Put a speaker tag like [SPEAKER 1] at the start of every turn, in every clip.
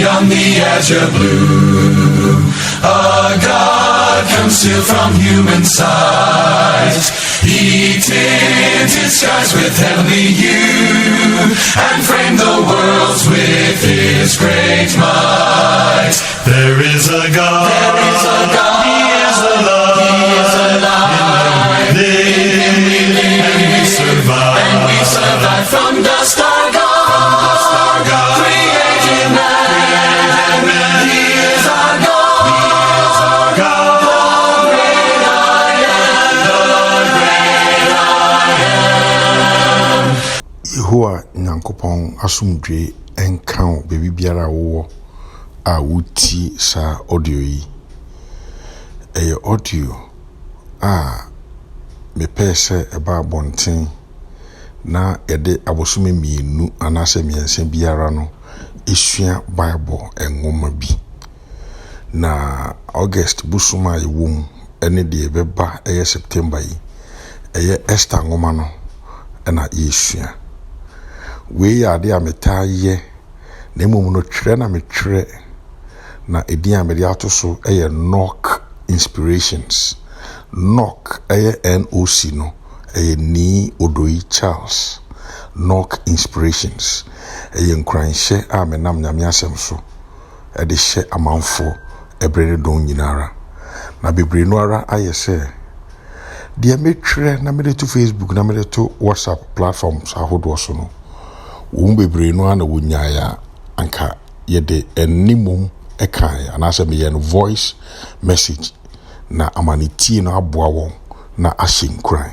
[SPEAKER 1] beyond the azure blue. A God comes still from human sight. He tinted skies with heavenly hue and framed the worlds with his great might. There is a God. There is a God. He is alive. He is alive. In him we live. And we survive. And we survive from dust our God. From dust our God. Created man. He is our God. He is our God. The great I am. The great I am.
[SPEAKER 2] Yehowa Nyankopon asumdwe enkan baby biara wo a wuti sa audio yi. Audio a me pese eba bonten na yede abosume mienu anase miense biara no esua Bible enwoma bi na August busuma yewum ene de beba September yi Esther nwoma no na yesua we ade ameta ye na emom no twere na metwere na edin amede atoso knock inspirations. Knock NOC no Nii Odoi Charles. Knock inspirations nkranhye a menam nyame asem so de hye amanfo ebrene don nyinara na bebre no ara ayese de metwere na mede to Facebook na mede to WhatsApp platforms ahodo so no wo bebre no ana wonyaaya anka yede enimum ekan anase me yen voice message na amaniti na aboa won na ahyenkran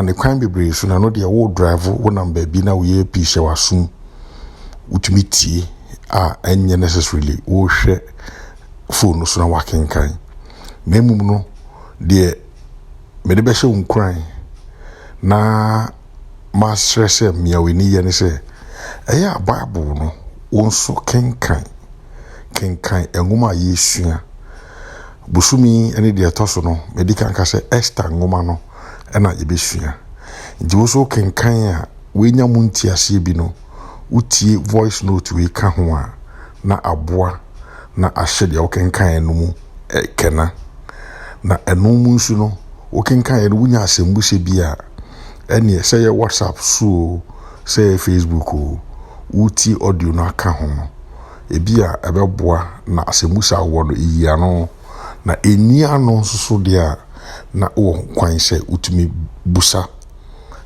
[SPEAKER 2] ne kwan bebre so na no de wo drive wo number bi na wo ye pise wasum utumiti enye necessarily wo hwe phone so na wakenkan na emum no de me de be hye unkran na ma stress me we ni ye ne se Bible no wonso kenkan enwoma yesua busumi ene de etoso no medical ka se Esther nwoma no na yebesua nti wo so kenkan a wenya munti ase bi no utie voice note we ka ho a na aboa na ahye de wo kenkan eno mu kena na eno mu nsu no wo kenkan eno wunya asembu se bi a ene se ye WhatsApp so se Facebook o uti audio no aka ho no ebia ebeboa na asemusa wo no iya no na eni ano so de na wo kwan se utumi busa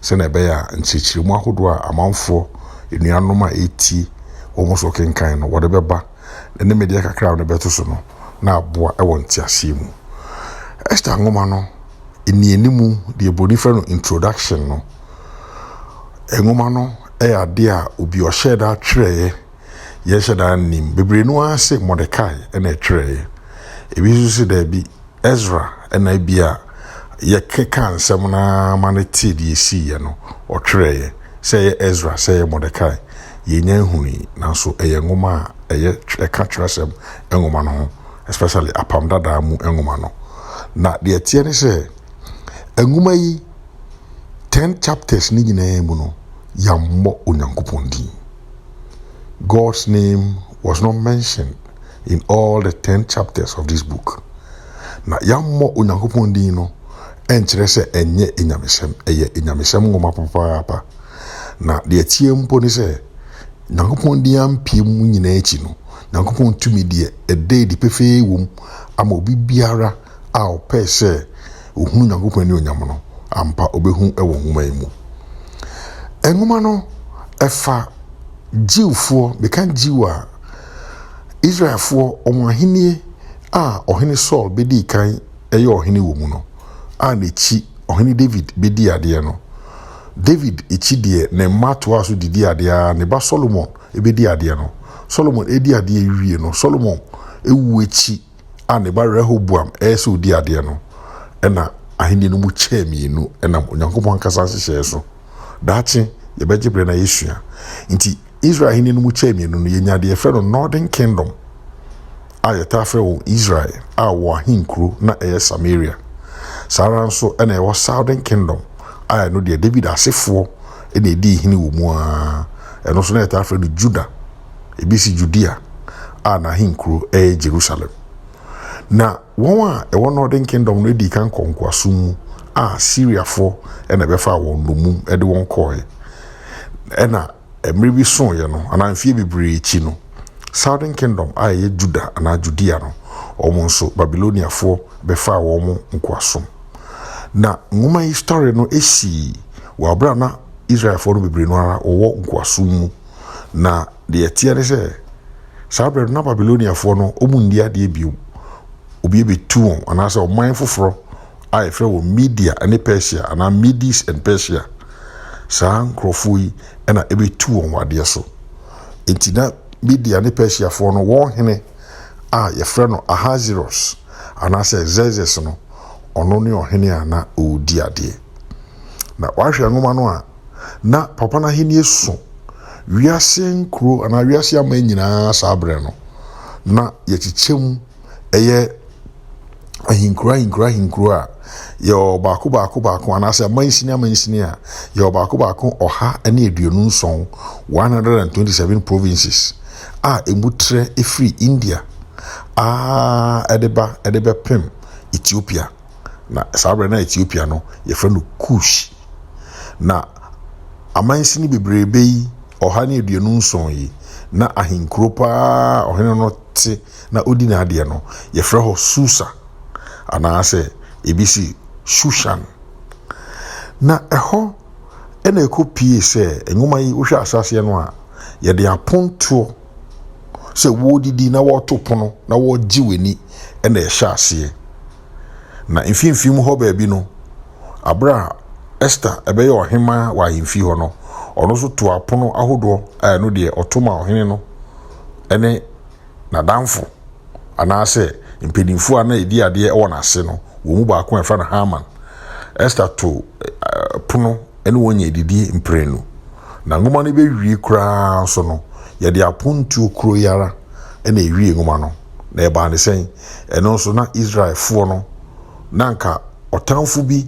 [SPEAKER 2] se na be ya nchichirimu ahodo a amanfo enuanom a eti wo so kenkan no wo de beba ne media kakra no beto so no na aboa e won tiase mu Esther nwoma no enienimu de bonifa no introduction no nwoma no ade a obi o share atwere ye share nim bebre no ase Mordecai na atwere ebi so da bi Ezra na bia ye keka nsem na maneti de esi ye no otwere say Ezra say Mordecai ye nya huni na so nwoma ka twresem nwoma no especially apam dada mu nwoma no na de tie ne say nwoma yi 10 chapters ni nyina mu no yammo onyankopon din. God's name was not mentioned in all the 10 chapters of this book. Na yammo onyankopon din no enkyere se enye enyamesem enyamesem ngoma papa na de tie mpo ni se nyankopon din ampie mu nyina echi no nyankopon tumi de ede di pefe wom ama obi biara a opese ohunu nyankopon ni onyam no ampa obehu ewo nwoma mu. Enwoma no efa jiwfo bekan jiwa Israelfo omahenie a ohene Saul bedi kan eye ohene wo mu no a nechi ohene David bedi ade no David echi de ne mato aso didi ade ne ba Solomon ebedi ade no Solomon edi ade wie no Solomon ewu echi a ne ba Rehoboam eso di ade no na ahene no mu chemienu na onyankopon kasa hye so dachi ye bejibre na yesua nti Israel hini no mu chemienu no yenya de efe no Northern Kingdom ayeta fe wo Israel a wo ahinkro na Samaria sara nso na wo Southern Kingdom aya no de David asefo na edi hini wo mu a eno so na eta fe no Judah ebisi Judea a n'ahenkuro ɛyɛ Jerusalem. Na wɔn a ɛwɔ Northern Kingdom no di kan kɔ nkoasom mu a Syriafoɔ ɛna ɛbɛfa wɔn nomum ɛde wɔn kɔɛ. Ɛna mmere bi soeɛ no anaa mfie bebree akyi no, Southern Kingdom a ɛyɛ Juda anaa Judea no, wɔn nso Babyloniafoɔ bɛfa wɔn nkoasom. Na nwoma yi story no esi wɔ abere na Israelfoɔ no bebree no ara wɔwɔ nkoasom mu. Na deɛ ɛteɛ ne sɛ saa abere na Babyloniafoɔ no wɔn ndi adeɛ bio. Obi ebetu wɔn anaasɛ ɔman foforɔ a yɛfrɛ wɔ Media ne Persia anaa Medes and Persia. Saa nkurɔfoɔ yi ɛna ebetu wɔn adeɛ so. Enti na Media ne Persiafoɔ no wɔn hene a yɛfrɛ no Ahasuerus anaasɛ Xerxes no, ɔno ne ɔhene a na ɔredi adeɛ. Na wahwɛ nwoma no a na papa no ahenni so wiase nkuro anaa wiase ama nyinaa saa berɛ no na yɛkyekyɛ mu ɛyɛ ahenkuro a yɛwɔ baako anaasɛ amansini a yɛwɔ baako 127 127 provinces a emu trɛ efiri India ɛde pem Ethiopia. Na saa berɛ na Ethiopia no yɛfrɛ no Kush. Na amansini bebrebe yi 127 yi na ahenkuro paa ɔhene no te na odi n'adeɛ no yɛfrɛ hɔ Susa anaasɛ ebisi Shushan. Na ɛhɔ ɛna ɛkɔ pie sɛ nwoma yi wohwɛ asaseɛ no a yɛde apontoɔ sɛ wɔdidi na wɔto pono na wɔgye w'ani ɛna ɛhyɛ aseɛ. Na mfimfim hɔ baabi no abra Esther ɛbɛyɛ ɔhema wɔ ahemfi hɔ no, ɔno nso to apono ahodoɔ a ɛno deɛ ɔtoma ɔhene no ɛne n'adamfo anaasɛ mpanimfoɔ a na ɛdi adeɛ ɛwɔ n'ase no, wɔn mu baako a ɛfrɛ no Haman. Esther to pono ɛne wɔn nyɛ didi mprenu. Na nwoma no bɛwie koraa nso no yɛde apontuo kuro yara ɛna ɛwie nwoma no. Na ɛbaa ne sɛn ɛno nso na Israelfoɔ no nanka ɔtamfo bi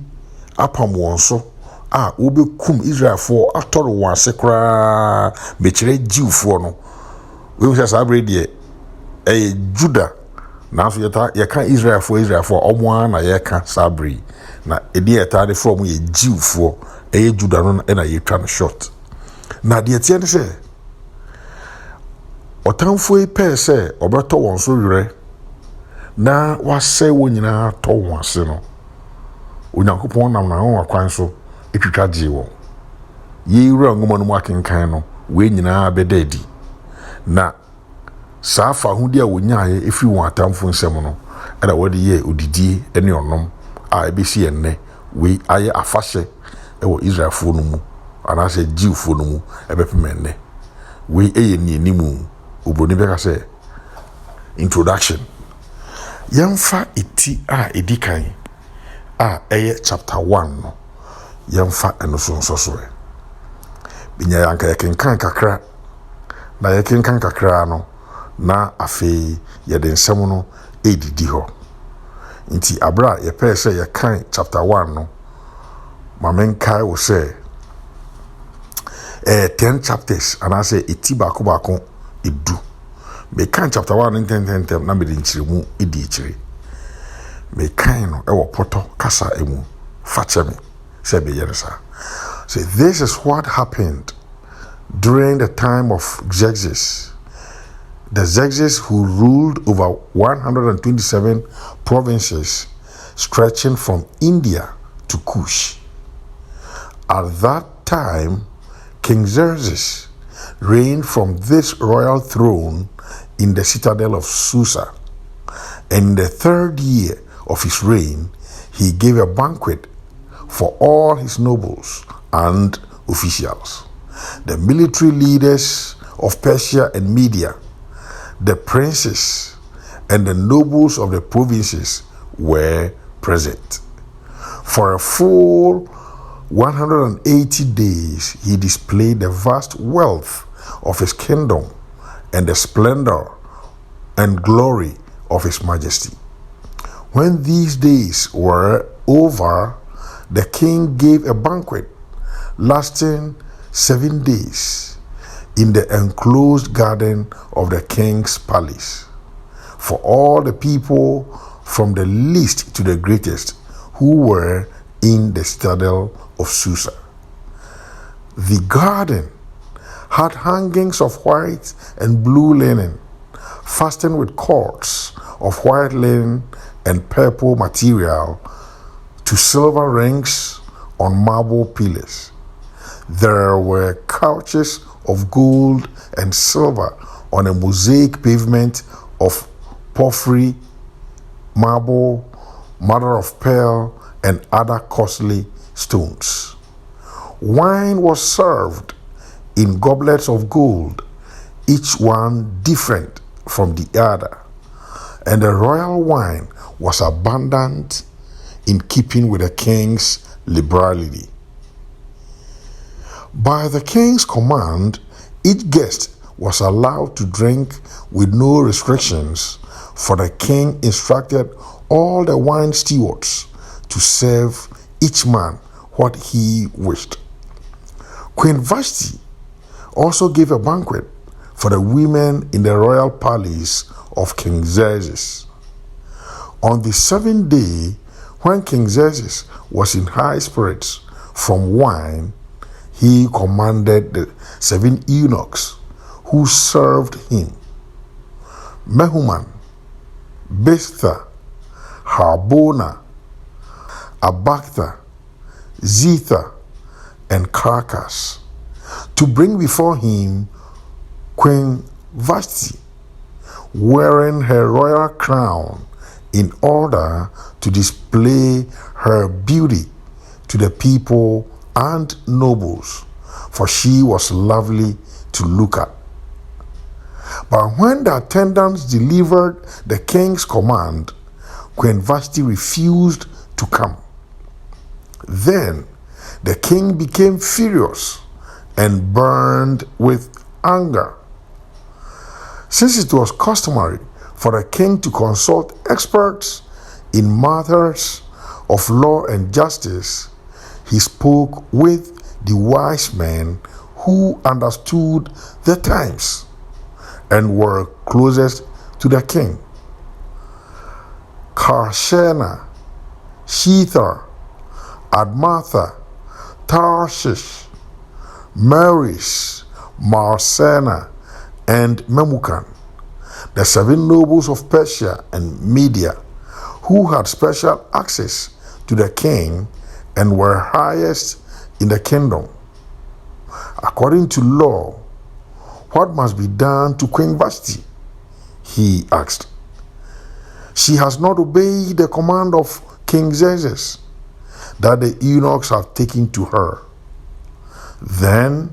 [SPEAKER 2] apam wɔn so a wɔbɛkum Israelfoɔ atɔre wɔn ase koraa mekyerɛ Jewfoɔ no. Wɔn sɛ saa bere deɛ ɛyɛ Juda nanso yɛka Israelfoɔ ɔmo na yɛka saa bere. Na ɛdeɛ ɛtaa de from yɛ Jewfoɔ ɛyɛ Juda no ɛna yɛtwa no short. Na deɛ teɛ ne sɛ ɔtamfo yi pɛɛ sɛ ɔbɛtɔ wɔn so werɛ na wasɛ wɔn nyinaa tɔ wɔn ase no, Onyankopɔn nam n'anwonwa kwan so etwitwa gye wɔn. Yɛwura nwoma no mu akenkan no wei nyinaa bɛda adi. Na saa afahodi a wonyaeɛ efiri wɔn atamfo nsɛm no ɛna wɔde yɛ odidie ne ɔnom a ɛbɛsi ɛnnɛ wei ayɛ afahyɛ ɛwɔ Israelfoɔ no mu anaasɛ Jewfoɔ no mu ɛbɛpem ɛnnɛ. Wei ɛyɛ nianimu obroni bɛka sɛ introduction. Yɛmfa eti a edi kan a ɛyɛ chapter 1 no yɛmfa ɛno so nsɔsoɛ. Binya yanka yɛkenkan kakra na yɛkenkan kakra no na afei yɛde nsɛm no ɛdidi hɔ. Nti abra yɛpɛɛ sɛ yɛkan chapter 1 no ma menkae wo sɛ 10 chapters anaasɛ eti baako edu. Mekan chapter 1 ntɛntɛntɛm na mede nkyerɛmu edi akyire. Mekan no ɛwɔ pɔtɔ kasa emu fakyɛ me sɛ bɛyɛ no saa. So this is what happened during the time of Xerxes. The Xerxes who ruled over 127 provinces stretching from India to Kush. At that time, King Xerxes reigned from this royal throne in the citadel of Susa. And in the 3rd year of his reign, he gave a banquet for all his nobles and officials, the military leaders of Persia and Media, the princes, and the nobles of the provinces were present. For a full 180 days, he displayed the vast wealth of his kingdom and the splendor and glory of his majesty. When these days were over, the king gave a banquet lasting 7 days, in the enclosed garden of the king's palace, for all the people from the least to the greatest who were in the citadel of Susa. The garden had hangings of white and blue linen, fastened with cords of white linen and purple material to silver rings on marble pillars. There were couches of gold and silver on a mosaic pavement of porphyry, marble, mother of pearl, and other costly stones. Wine was served in goblets of gold, each one different from the other, and the royal wine was abundant in keeping with the king's liberality. By the king's command, each guest was allowed to drink with no restrictions, for the king instructed all the wine stewards to serve each man what he wished. Queen Vashti also gave a banquet for the women in the royal palace of King Xerxes. On the seventh day, when King Xerxes was in high spirits from wine, he commanded the 7 eunuchs who served him, Mehuman, Biztha, Harbona, Abagtha, Zitha, and Carcass, to bring before him Queen Vashti, wearing her royal crown, in order to display her beauty to the people and nobles, for she was lovely to look at. But when the attendants delivered the king's command, Queen Vashti refused to come. Then the king became furious and burned with anger. Since it was customary for the king to consult experts in matters of law and justice, he spoke with the wise men who understood the times and were closest to the king. Karshena, Shethar, Admatha, Tarshish, Meres, Marsena, and Memucan, the 7 nobles of Persia and Media, who had special access to the king and were highest in the kingdom. According to law, what must be done to Queen Vashti? He asked. She has not obeyed the command of King Xerxes that the eunuchs have taken to her. Then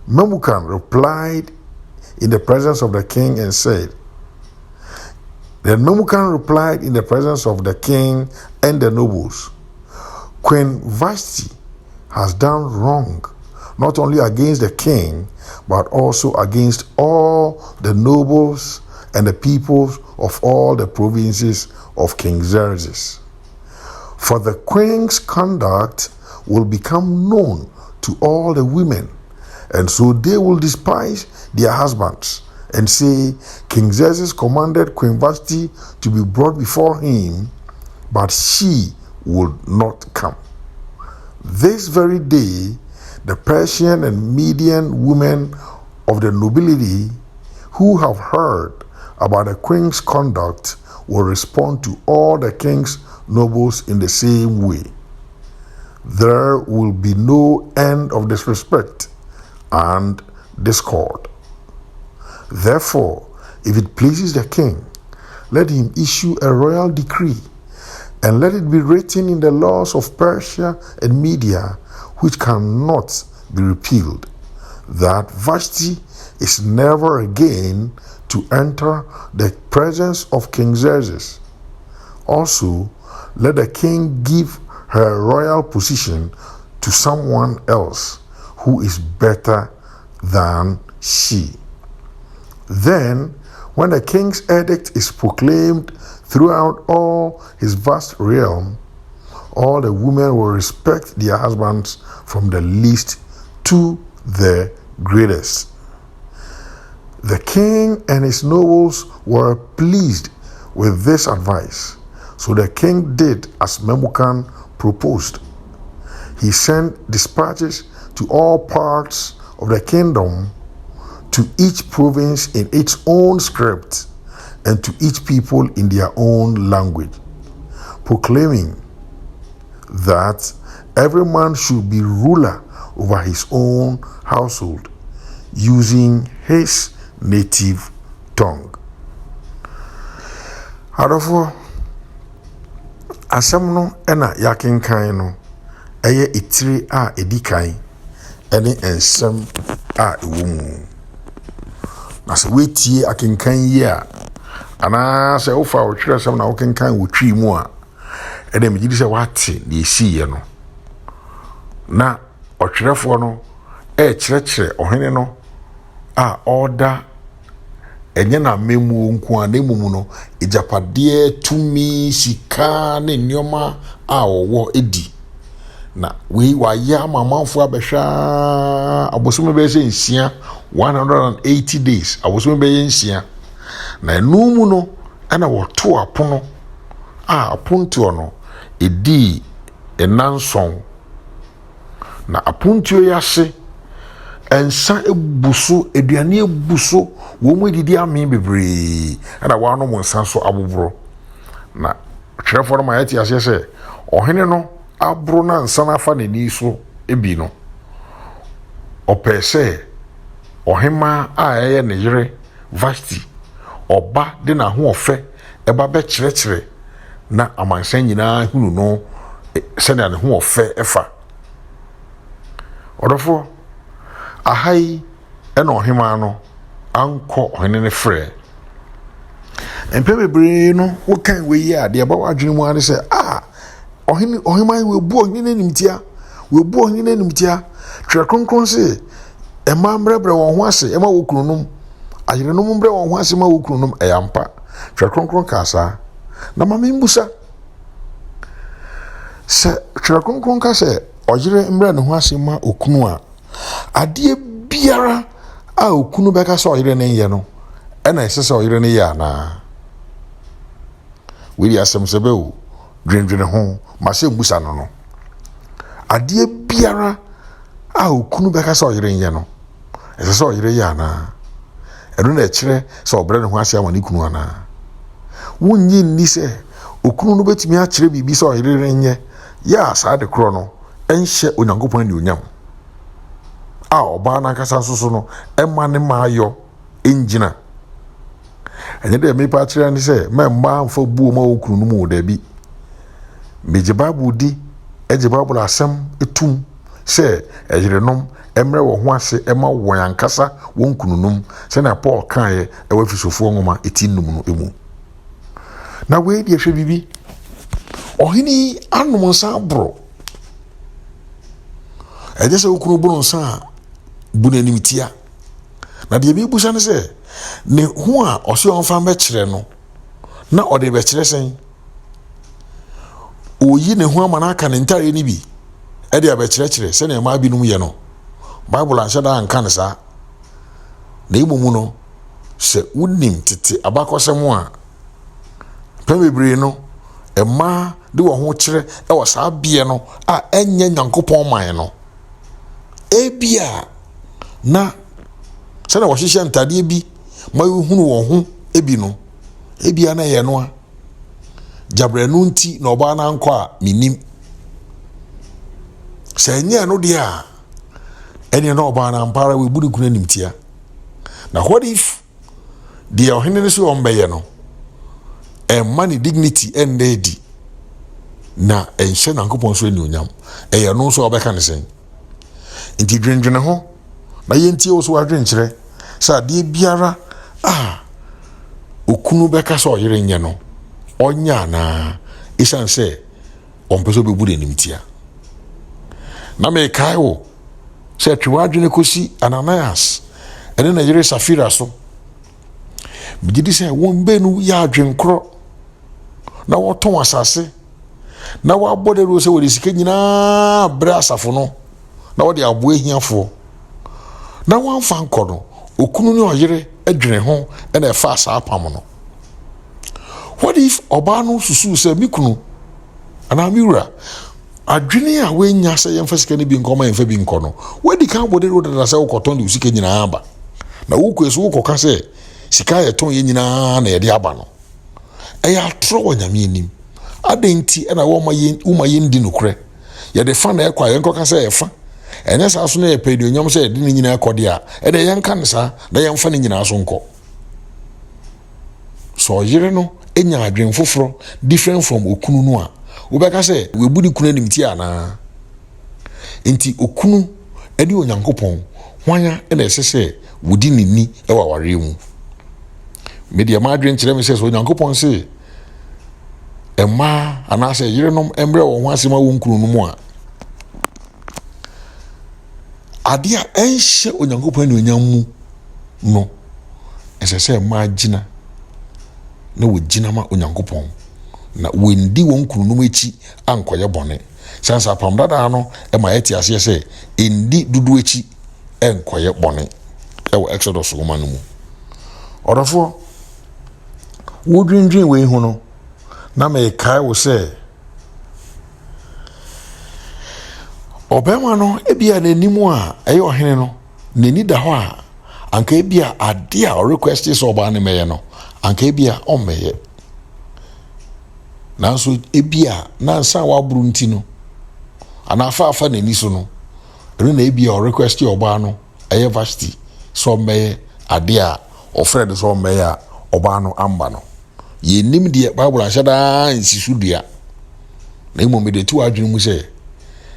[SPEAKER 2] Memucan replied in the presence of the king and said, and the nobles, Queen Vashti has done wrong, not only against the king, but also against all the nobles and the peoples of all the provinces of King Xerxes. For the queen's conduct will become known to all the women, and so they will despise their husbands and say, King Xerxes commanded Queen Vashti to be brought before him, but she would not come. This very day, the Persian and Median women of the nobility who have heard about the king's conduct will respond to all the king's nobles in the same way. There will be no end of disrespect and discord. Therefore, if it pleases the king, let him issue a royal decree, and let it be written in the laws of Persia and Media, which cannot be repealed, that Vashti is never again to enter the presence of King Xerxes. Also, let the king give her royal position to someone else who is better than she. Then, when the king's edict is proclaimed throughout all his vast realm, all the women will respect their husbands from the least to the greatest. The king and his nobles were pleased with this advice. So the king did as Memucan proposed. He sent dispatches to all parts of the kingdom, to each province in its own script, and to each people in their own language, proclaiming that every man should be ruler over his own household, using his native tongue. Adofo, asɛm no ɛna yakenkan no ɛyɛ itiri a edikan ɛne nsɛm a ɛwɔ mu. Na sɛ wetie akenkan yi a anaa sɛ wofa wotwerɛ sɛm na wokenkan wotwi mu a ɛna megye sɛ wate na ɛsiiɛ no. Na ɔtwerɛfoɔ no ɛkyerɛkyerɛ ɔhene no a ɔda ɛnyɛ na memu nko a na mmom no agyapadeɛ tumi sika ne nneɛma a ɔwɔ edi. Na wei wayɛ ama amanfoɔ abɛhwɛ abosom bɛyɛ sɛ nsia 180 days abosom bɛyɛ nsia. Na ɛno mu no ɛna wɔto apono a apontoɔ no ɛdii ɛnanson. Na apontoɔ yi ase ensa ebuso aduane ebuso wo mu didi ame bebree ana waano mo nsa so aboboro. Na twerɛfo no ma yɛte ase sɛ ɔhene no aboro na nsa na afa n'ani so ebi no ɔpɛ sɛ ɔhema a ɛyɛ ne yere Vashti ɔba de na ho ɔfɛ ɛba bɛkyerɛkyerɛ na amansan nyinaa hunu no sɛnea ne ho ɔfɛ ɛfa. Ɔdɔfo ahai ɛna ɔhema no ankɔ ɔhene ne frɛ. Mpɛ bebree no wokan wei a deɛ ba wadwene mu ane sɛ ɔhema yi webu ɔhene n'animtia twerɛ kronkron se ɛma mbrɛbrɛ wɔn ho ase ɛma wɔ kununom ayerenom mbrɛ wɔn ho ase ma wɔ kununom ɛyɛ ampa. Twerɛ kronkron ka saa na ma membusa sɛ twerɛ kronkron ka sɛ ɔyere mbrɛ ne ho ase ma okunu a adeɛ biara a okunu bɛka sɛ ɔyere ne yɛ no ɛna ɛsɛ sɛ ɔyere ne yɛ anaa. Wei asɛm sɛ bɛwo dwendwene ho ma sɛ mbusa no adeɛ biara a okunu bɛka sɛ ɔyere nyɛ no ɛsɛ sɛ ɔyere yɛ anaa. ɛno na ɛkyerɛ sɛ ɔbrɛ ne ho ase ama ne kunu anaa. wonnyi nni sɛ okunu no bɛtumi akyerɛ biribi sɛ ɔyere nyɛ yɛ a saa de korɔ no ɛnhyɛ onyankopɔn anuonyam a ɔbaa n'ankasa nso so no ɛma ne maayɔ ɛngyina. ɛnyɛ dɛ mepa akyerɛ ne sɛ mɛmma mfa buo ma wɔ kunu no mu wɔ daabi. megye Bible di ɛgye Bible asɛm ɛtum sɛ ɛyerenom ɛmmerɛ wɔ ho ase ɛma wɔn ankasa wɔn kununom sɛnea Paul kaeɛ ɛwɔ Afisofoɔ nwoma 8:5 no ɛmu. Na wei deɛ hwɛ bibi ɔhene anom nsa aboro ɛgye sɛ wokunu boro nsa a bu n'anim tia. Na deɛ bibusa ne sɛ ne ho a ɔsɛ ɔmfa mbɛkyerɛ no na ɔde bɛkyerɛ sɛn. Oyi ne ho ama na aka ne ntare ni bi ɛde abɛkyerɛkyerɛ sɛnea maa binom yɛ no. Bible anhyɛ da anka ne saa. Na emu no sɛ wonim tete abakɔsɛm a pɛ bebree no ɛmaa de wɔ ho kyerɛ ɛwɔ saa bea no a ɛnyɛ Nyankopɔn man no. Ebia na sɛnea wɔhyehyɛ ntadeɛ bi ma yɛhunu wɔn ho ebi no ebia na yɛ no a gyabrɛ no nti na ɔbaa na nkɔ a minim. Sɛ ɛnyɛ no deɛ a ɛne na ɔbaa na mpara webu ne kunu animtia. Na what if deɛ ɔhene no so ɔmbɛyɛ no ɛmma ne dignity ɛndɛ di na ɛnhyɛ Nyankopɔn so anuonyam ɛyɛ no nso ɔbɛka ne sɛn. Nti dwendwene ho na yɛntie wo so wadwenkyerɛ sɛ adeɛ biara a okunu bɛka sɛ ɔyere nyɛ no ɔnyɛ anaa ɛsiane sɛ ɔmpɛ sɛ ɔbɛbu ne animtia. Na mekae wo sɛ twe wadwene kɔsi Ananias ɛne na yere Safira so. Megye di sɛ wɔn bɛnu yɛ adwenkorɔ na wɔtɔn asase na wɔabɔ de ro sɛ wɔde sika nyinaa brɛ asafo no na wɔde aboa hiafoɔ na wɔamfa nkɔ no okunu ne ɔyere adwene ho na ɛfa saa apam no. What if ɔbaa no susu sɛ me kunu anaa me wura adwene a wenya sɛ yɛmfa sika no bi nkɔ ma yɛmfa bi nkɔ no wadi kan bɔde ro dada sɛ wokɔtɔn de sika nyinaa aba na wokɔ so wokɔka sɛ sika yɛtɔn yɛ nyinaa na yɛde aba no ɛyɛ atorɔ wɔ Nyame anim. Adɛn nti ɛna woma yɛndi nokorɛ yɛde fa na ɛkɔ a yɛnkɔka sɛ yɛfa ɛnyɛ saa so na yɛpɛ de onyam sɛ yɛde ne nyinaa kɔde a ɛdɛ yɛnka ne saa na yɛmfa ne nyinaa so nkɔ. So ɔyere no enya adwen foforɔ different from okunu no a wobɛka sɛ webu ne kunu anim ti anaa. Nti okunu ɛde Onyankopɔn hwanya ɛna ɛsɛ sɛ wodi ne ni ɛwɔ awareɛ mu. Media ma adwen kyerɛ me sɛ Onyankopɔn sɛ ɛma anaasɛ yerenom mmerɛ wɔn ho asɛm a wɔn kunu no mu a ade a ɛnhyɛ Onyankopɔn ne onyam mu no ɛsɛ sɛ ɛma gyina na wɔgyina ma Onyankopɔn na wɔndi wɔn kunu no mu akyi ankɔyɛ bɔne. Sansa apam dada no ɛma yɛte aseɛ sɛ ɛndi dudu akyi ɛnkɔyɛ bɔne ɛwɔ Exodus nwoma no mu. Ɔdɔfoɔ wodwindwin wei ho no na mekae wo sɛ ɔbɛma no ebia n'anim a ɛyɛ ɔhene no n'ani da hɔ a anka ebia ade a ɔrequest sɛ ɔbaa ne mɛyɛ no anka ebia ɔmmɛyɛ nanso ebia nansa waburu nti no anaafa n'ani so no ɛno na ebia ɔrequest ɔbaa no ɛyɛ Vashti sɛ ɔmmɛyɛ ade a ɔfrɛ de sɛ ɔmmɛyɛ a ɔbaa no amba no. Yɛnim deɛ Bible ahyɛ daa nsisu dua na mmom de tu adwene mu sɛ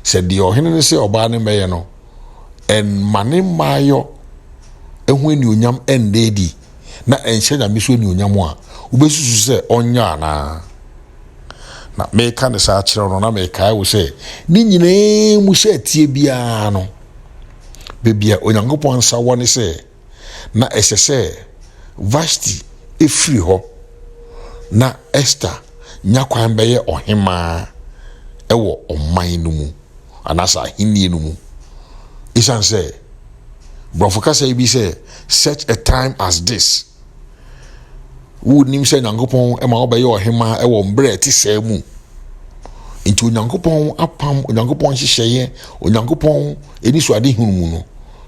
[SPEAKER 2] deɛ ɔhene ne sɛ ɔbaa ne mɛyɛ no ɛnma ne mmaayɔ ɛho anuonyam ɛndeedi na ɛnhyɛ Nyame so anuonyam a wobɛsusu sɛ ɔnyɛ anaa. Na meka ne saa kyerɛ no na mekae wo sɛ ne nyinaa mu sɛ tie biara no bebia Onyankopɔn nsa wɔ ne sɛ na ɛsɛ sɛ Vashti ɛfiri hɔ na Esther nya kwan bɛyɛ ɔhemaa ɛwɔ ɔman no mu anaasɛ ahenni no mu. Ɛsiane sɛ Brɔfo kasa bi sɛ such a time as this wonim sɛ Nyankopɔn ɛma wobɛyɛ ɔhemaa ɛwɔ mberɛ ɛte saa mu. Nti Onyankopɔn apam Onyankopɔn hyehyɛeɛ Onyankopɔn ɛni so ade hunu mu no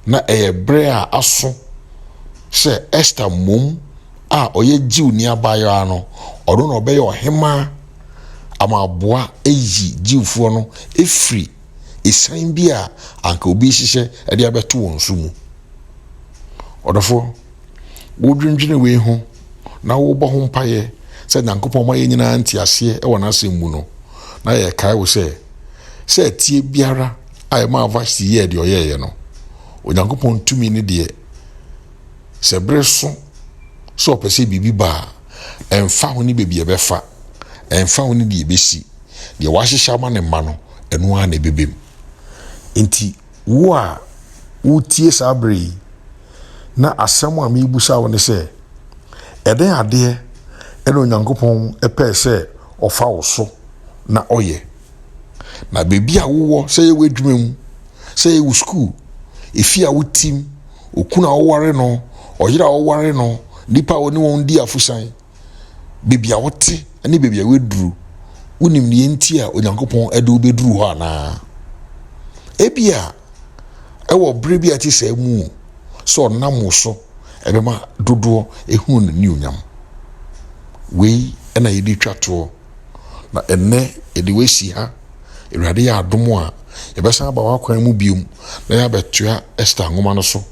[SPEAKER 2] na ɛyɛ berɛ a aso sɛ Esther mmom a ɔyɛ Jiw ni abayewa no ɔno na ɔbɛyɛ ɔhemaa ama aboa eyi Jiwfoɔ no efiri esan bi a anka obi hyehyɛ ɛde abɛto wɔn so mu. Ɔdɔfo wodwindwene wei ho na wobɔ ho mpaeɛ sɛ Nyankopɔn ma yɛ nyinaa nte aseɛ ɛwɔ n'asɛm mu no na yɛ kae wo sɛ tie biara a ɛma Vashti yɛ deɛ ɔyɛeɛ no Onyankopɔn tumi ne deɛ sɛ bere so sɛ ɔpɛ sɛ biribi baa ɛmfa ho ne baabi ɛbɛfa ɛmfa ho ne deɛ ɛbɛsi deɛ wahyehyɛ ama ne mma no ɛno ara na ɛbɛbɛm. Nti wo a wotie saa bere yi na asɛm a mebusa wo ne sɛ ɛdɛn adeɛ ɛna Onyankopɔn ɛpɛɛ sɛ ɔfa wo so na ɔyɛ na baabi a wowɔ sɛ yɛwɔ adwuma mu sɛ yɛwɔ school efi a wotim okunu a woware no ɔyere a woware no nipa a wɔne wɔn di afusan baabi a wote ne baabi a weduru wonim ne nti a Onyankopɔn ɛde wo bɛduru hɔ anaa. Ebia ɛwɔ bere bi a te saa mu sɛ ɔnam wo so ɛbɛma dodoɔ ehunu ne nionyam wei ɛna yɛde twa toɔ na ɛnɛ yɛde wasi ha Awurade yɛ adom a yɛbɛsan aba wakwan mu biom na yɛabɛtoa Esther nwoma no so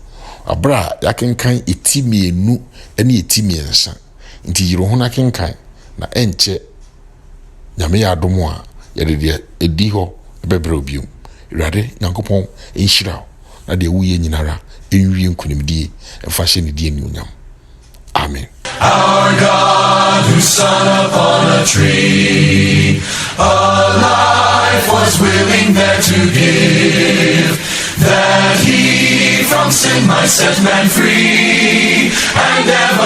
[SPEAKER 2] abere a yɛakenkan eti mmienu ne eti mmiɛnsa nti yiri ho na kenkan na ɛnkyɛ Nyame yɛ adom a yɛde deɛ ɛdi hɔ ɛbɛbrɛ biom. Awurade Nyankopɔn ɛnhyira wo na deɛ woyɛ nyinara ɛnwie nkonimdie ɛfa hyɛ ne die nionyam. Amen.
[SPEAKER 1] Our God who sat upon a tree, a life was willing there to give, that he from sin might set man free, and ever